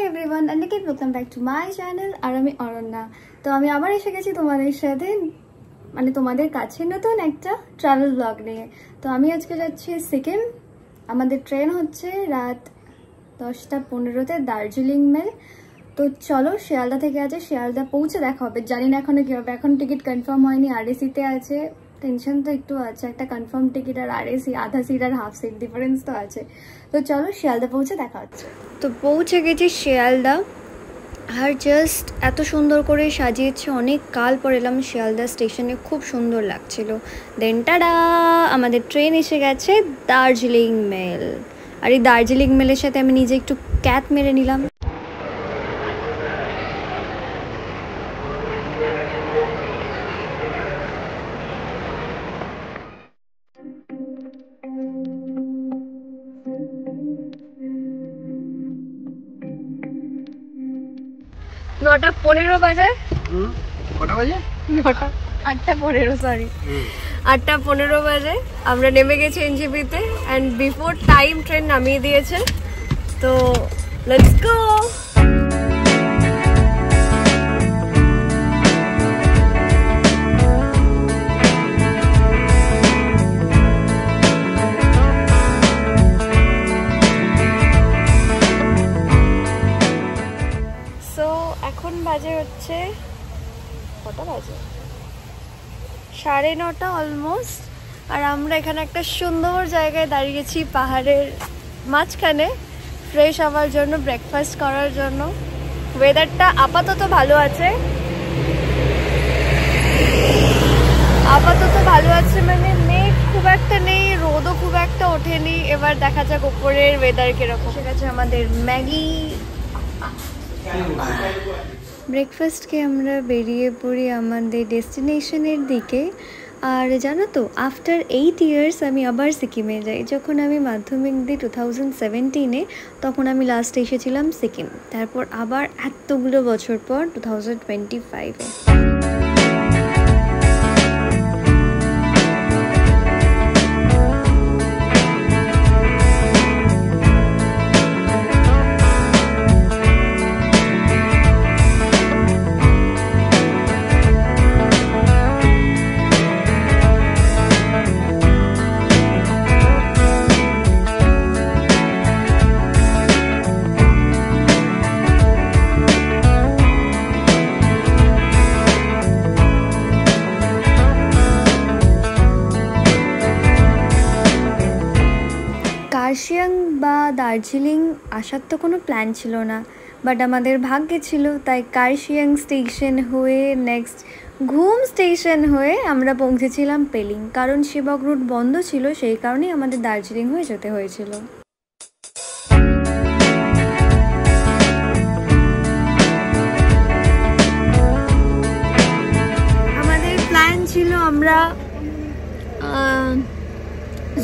Everyone and again welcome back to my channel আর আমি অরণ্যা। তো আমি আবার এসে গেছি তোমাদের সাথে মানে তোমাদের কাছে নতুন একটা ট্রাভেল ব্লগ নিয়ে। তো আমি আজকে যাচ্ছি সিকিম। আমাদের ট্রেন হচ্ছে রাত 10:15-তে দার্জিলিং মেল। তো চলো শিয়ালদা থেকে আছে, শিয়ালদা পৌঁছে দেখা হবে। জানি না এখনো কি হবে, এখন টিকিট কনফার্ম হয়নি, আরএসিতে আছে। টেনশন তো একটু আছে, একটা কনফার্ম টিকিট আর আরএসি আধা সিট আর হাফ সিট ডিফারেন্স তো আছে। তো চলো শিয়ালদা পৌঁছে দেখা হচ্ছে। তো পৌঁছে গেছি শিয়ালদা, আর জাস্ট এত সুন্দর করে সাজিয়েছে, অনেক কাল পর এলাম শিয়ালদা স্টেশনে, খুব সুন্দর লাগছিল। দেন টাডা, আমাদের ট্রেন এসে গেছে দার্জিলিং মেল। আর এই দার্জিলিং মেলের সাথে আমি নিজে একটু ক্যাট মেরে নিলাম। নটা 15 বাজে। কটা বাজে? 8:15, সরি 8:15 বাজে। আমরা নেমে গেছি এনজেপিতে অ্যান্ড বিফোর টাইম ট্রেন নামিয়ে দিয়েছে। তো লেটস গো। এখন বাজে হচ্ছে কটা বাজে? 9:30 অলমোস্ট। আর আমরা এখানে একটা সুন্দর জায়গায় দাঁড়িয়েছি পাহাড়ের মাঝখানে, ফ্রেশ হওয়ার জন্য, ব্রেকফাস্ট করার জন্য। ওয়েদারটা আপাতত ভালো আছে, মানে মেঘ খুব একটা নেই, রোদও খুব একটা ওঠেনি। এবার দেখা যাক উপরের ওয়েদার কিরকম। ঠিক আছে, আমাদের ম্যাগি। ব্রেকফাস্টকে আমরা বেরিয়ে পড়ি আমাদের ডেস্টিনেশনের দিকে। আর জানো তো, আফটার 8 ইয়ার্স আমি আবার সিকিমে যাই। যখন আমি মাধ্যমিক দিই 2017-এ, তখন আমি লাস্ট এসেছিলাম সিকিম। তারপর আবার এতগুলো বছর পর 2025-এ। কার্শিয়াং বা দার্জিলিং আসার তো কোনো প্ল্যান ছিল না, বাট আমাদের ভাগ্যে ছিল। তাই কার্শিয়াং স্টেশন হয়ে নেক্সট ঘুম স্টেশন হয়ে আমরা পৌঁছেছিলাম পেলিং। কারণ সেবক রুট বন্ধ ছিল, সেই কারণেই আমাদের দার্জিলিং হয়ে যেতে হয়েছিল। আমাদের প্ল্যান ছিল আমরা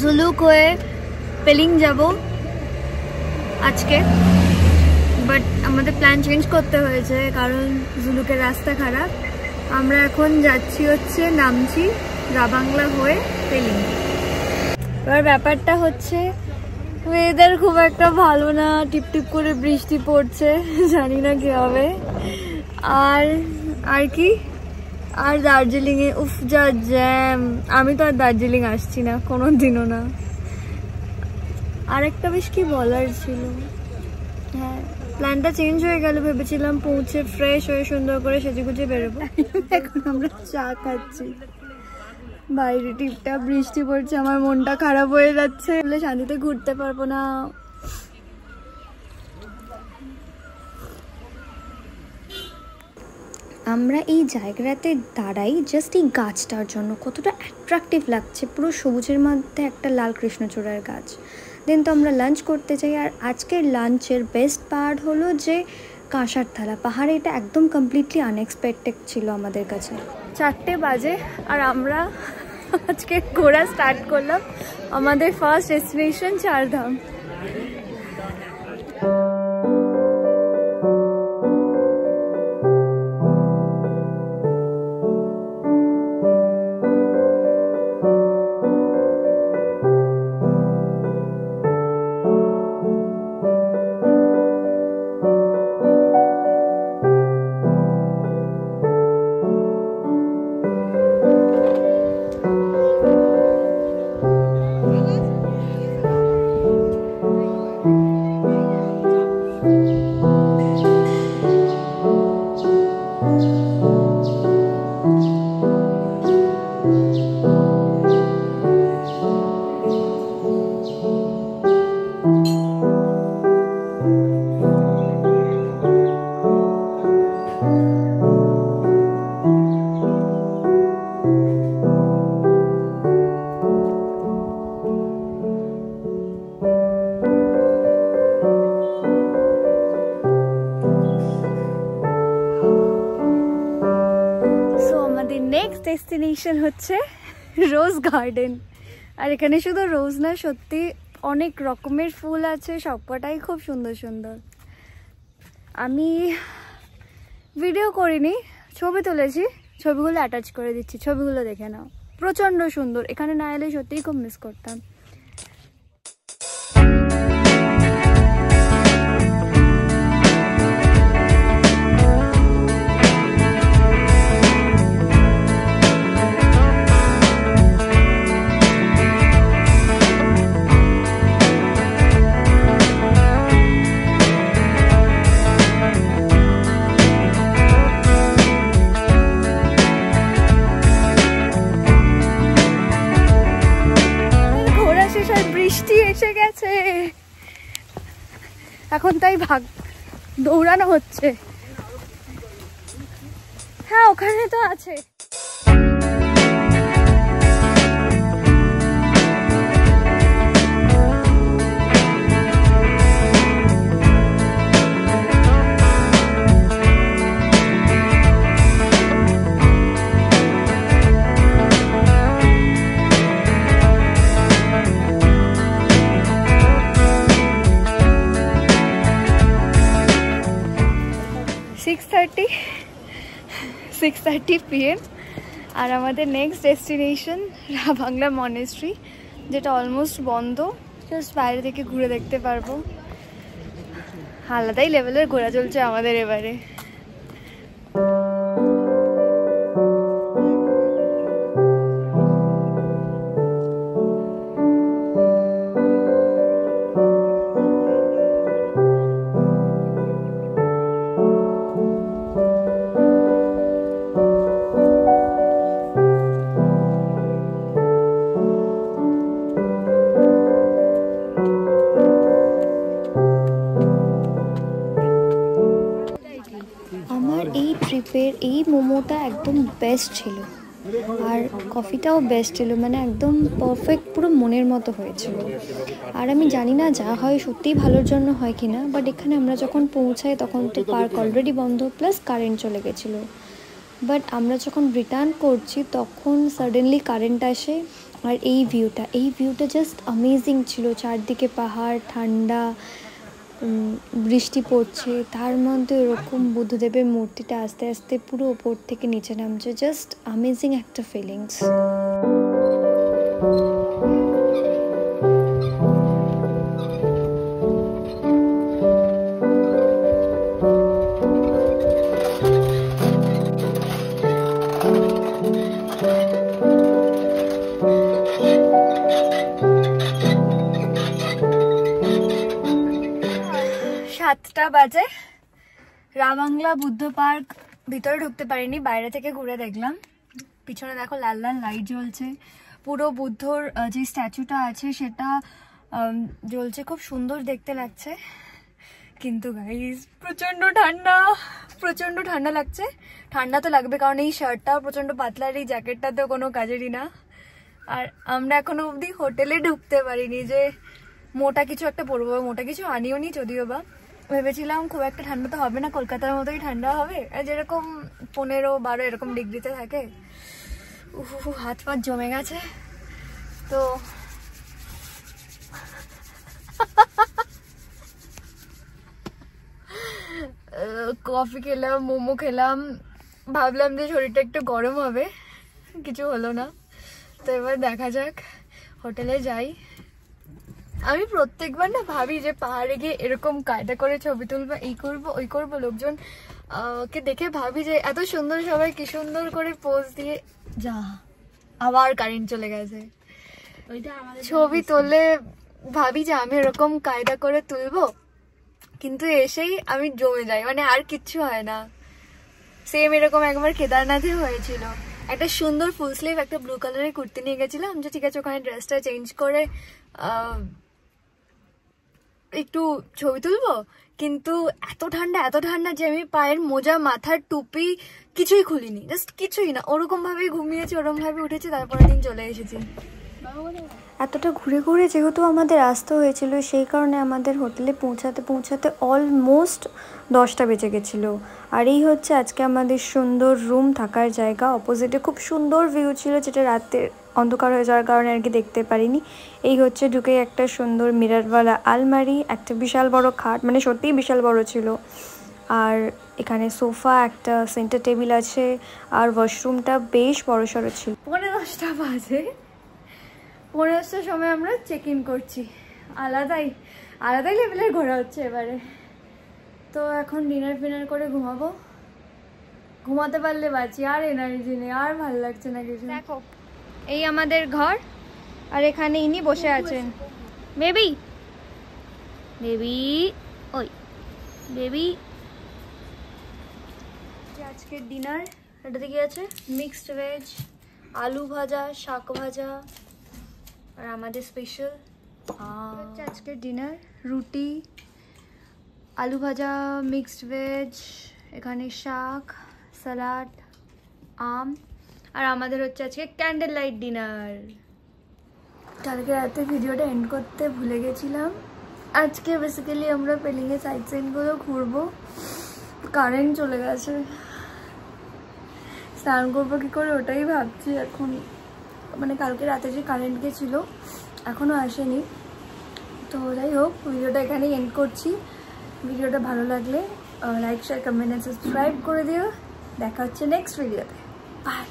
জুলুক হয়ে পেলিং যাব আজকে, বাট আমাদের প্ল্যান চেঞ্জ করতে হয়েছে কারণ জুলুকের রাস্তা খারাপ। আমরা এখন যাচ্ছি হচ্ছে নামছি রাবাংলা হয়ে পেলিং। এবার ব্যাপারটা হচ্ছে ওয়েদার খুব একটা ভালো না, টিপটিপ করে বৃষ্টি পড়ছে, জানি না কি হবে। আর কি, আর দার্জিলিংয়ে উফ যা জ্যাম। আমি তো আর দার্জিলিং আসছি না, কোনো দিনও না। আরেকটা বেশ কি বলার ছিল, হ্যাঁ প্ল্যানটা চেঞ্জ হয়ে গেল। ভেবেছিলাম পৌঁছে ফ্রেশ হয়ে সুন্দর করে সেজেগুজে বেরোবো। এখন আমরা চা খাচ্ছি বাইরে, টিপটা বৃষ্টি পড়ছে, আমার মনটা খারাপ হয়ে যাচ্ছে, বলে শান্তিতে ঘুরতে পারবো না। আমরা এই জায়গাটাতে দাঁড়াই জাস্ট এই গাছটার জন্য, কতটা অ্যাট্রাকটিভ লাগছে, পুরো সবুজের মধ্যে একটা লাল কৃষ্ণচূড়ার গাছ। দেন তো আমরা লাঞ্চ করতে যাই। আর আজকের লাঞ্চের বেস্ট পার্ট হলো যে কাঁসার থালা। পাহাড়ে এটা একদম কমপ্লিটলি আনএক্সপেক্টেড ছিল আমাদের কাছে। 4টে বাজে আর আমরা আজকে ঘোরা স্টার্ট করলাম। আমাদের ফার্স্ট ডেস্টিনেশন চারধাম। ডেস্টিনেশন হচ্ছে রোজ গার্ডেন। আর এখানে শুধু রোজ না, সত্যি অনেক রকমের ফুল আছে, সবকটাই খুব সুন্দর সুন্দর। আমি ভিডিও করিনি, ছবি তুলেছি, ছবিগুলো অ্যাটাচ করে দিচ্ছি, ছবিগুলো দেখে নাও। প্রচণ্ড সুন্দর, এখানে না এলে সত্যিই খুব মিস করতাম। বৃষ্টি এসে গেছে এখন, তাই দৌড়ানো হচ্ছে। হ্যাঁ ওখানে তো আছে। 6:30 PM আর আমাদের নেক্সট ডেস্টিনেশন রাবাংলা মনেস্ট্রি, যেটা অলমোস্ট বন্ধ, জাস্ট বাইরে থেকে ঘুরে দেখতে পারবো। আলাদাই লেভেলের ঘোরা চলছে আমাদের এবারে। ট্রিপের এই মোমোটা একদম বেস্ট ছিল, আর কফিটাও বেস্ট ছিল, মানে একদম পারফেক্ট, পুরো মনের মতো হয়েছিল। আর আমি জানি না যা হয় সত্যিই ভালোর জন্য হয় কি না, বাট এখানে আমরা যখন পৌঁছাই তখন তো পার্ক অলরেডি বন্ধ, প্লাস কারেন্ট চলে গেছিলো। বাট আমরা যখন রিটার্ন করছি তখন সাডেনলি কারেন্ট আসে, আর এই ভিউটা জাস্ট অ্যামেজিং ছিল। চারদিকে পাহাড়, ঠান্ডা, বৃষ্টি পড়ছে, তার মধ্যে এরকম বুদ্ধদেবের মূর্তিটা আস্তে আস্তে পুরো ওপর থেকে নিচে নামছে, জাস্ট অ্যামেজিং একটা ফিলিংস। 7টা বাজে। রাবাংলা বুদ্ধ পার্ক ভিতরে ঢুকতে পারিনি, বাইরে থেকে ঘুরে দেখলাম। পিছনে দেখো লাল লাল লাইট জ্বলছে, পুরো বুদ্ধর যে স্ট্যাচুটা আছে সেটা জ্বলছে, খুব সুন্দর দেখতে লাগছে। কিন্তু গাইস প্রচণ্ড ঠান্ডা লাগছে। ঠান্ডা তো লাগবে, কারণ এই শার্টটাও প্রচণ্ড পাতলা, আর এই জ্যাকেটটা তো কোনো কাজেরই না। আর আমরা এখনো অবধি হোটেলে ঢুকতে পারিনি যে মোটা কিছু একটা পরবো, মোটা কিছু আনিও নি যদিও বা। ভেবেছিলাম খুব একটা ঠান্ডা তো হবে না, কলকাতার মতোই ঠান্ডা হবে, যেরকম 15-12 এরকম ডিগ্রিতে থাকে। হাত পা জমে গেছে। তো কফি খেলাম, মোমো খেলাম, ভাবলাম যে শরীরটা একটু গরম হবে, কিছু হলো না। তো এবার দেখা যাক, হোটেলে যাই। আমি প্রত্যেকবার না ভাবি যে পাহাড়ে গিয়ে এরকম কায়দা করে ছবি তুলবো, এই করবো ওই করবো, লোকজন কে দেখে ভাবি যে এত সুন্দর, সবাই কি সুন্দর করে পোজ দিয়ে, যা আবার কারেন্ট চলে গেছে। ছবি তুললে ভাবি যে আমি এরকম কায়দা করে তুলবো, কিন্তু এসেই আমি জমে যাই, মানে আর কিচ্ছু হয় না। সেম এরকম একবার কেদারনাথে হয়েছিল। একটা সুন্দর ফুল স্লিভ একটা ব্লু কালারের কুর্তি নিয়ে গেছিলাম, যে ঠিক আছে ওখানে ড্রেসটা চেঞ্জ করে একটু ছবি তুলবো, কিন্তু এত ঠান্ডা যে আমি পায়ের মোজা, মাথার টুপি কিছুই খুলিনি, জাস্ট কিছুই না, ওরকম ভাবে ঘুমিয়েছি, ওরকম ভাবে উঠেছি, তারপরের দিন চলে এসেছি। এতটা ঘুরে ঘুরে যেহেতু আমাদের আসতে হয়েছিল, সেই কারণে আমাদের হোটেলে পৌঁছাতে পৌঁছাতে অলমোস্ট 10টা বেজে গেছিলো। আর এই হচ্ছে আজকে আমাদের সুন্দর রুম, থাকার জায়গা। অপোজিটে খুব সুন্দর ভিউ ছিল, যেটা রাতের অন্ধকার হয়ে যাওয়ার কারণে আর কি দেখতে পারিনি। এই হচ্ছে ঢুকে একটা সুন্দর মিররওয়ালা আলমারি, একটা বিশাল বড় খাট, মানে সত্যিই বিশাল বড় ছিল। আর এখানে সোফা, একটা সেন্টার টেবিল আছে, আর ওয়াশরুমটা বেশ বড়সড় ছিল। 10:45 বাজে, 10:45টার সময় আমরা চেক ইন করছি। আলাদাই লেভেলের ঘোরা হচ্ছে এবারে। তো এখন ডিনার ফিনার করে ঘুমাবো। ঘুমাতে পারলে বাঁচি, আর এনার্জি নেই, আর ভালো লাগছে না কিছু। দেখো এই আমাদের ঘর, আর এখানে ইনি বসে আছেন। বেবি বেবি ওই বেবি। আজকের ডিনার এটাতে কি আছে? মিক্সড ভেজ, আলু ভাজা, শাক ভাজা, আর আমাদের স্পেশাল হচ্ছে আজকের ডিনার, রুটি, আলু ভাজা, মিক্সড ভেজ, এখানে শাক, স্যালাড, আম, আর আমাদের হচ্ছে আজকে ক্যান্ডেল লাইট ডিনার। কালকে রাতে ভিডিওটা এন্ড করতে ভুলে গেছিলাম। আজকে বেসিক্যালি আমরা পেলিংয়ে সাইড সিনগুলো ঘুরবো। কারেন্ট চলে গেছে, স্নান করবো কী করে ওটাই ভাবছি এখন। মানে কালকে রাতে যে কারেন্ট গেছিলো এখনও আসেনি। তো যাই হোক, ভিডিওটা এখানেই এন্ড করছি। ভিডিওটা ভালো লাগলে লাইক, শেয়ার, কমেন্ট, সাবস্ক্রাইব করে দিও। দেখা হচ্ছে নেক্সট ভিডিওতে। বাই।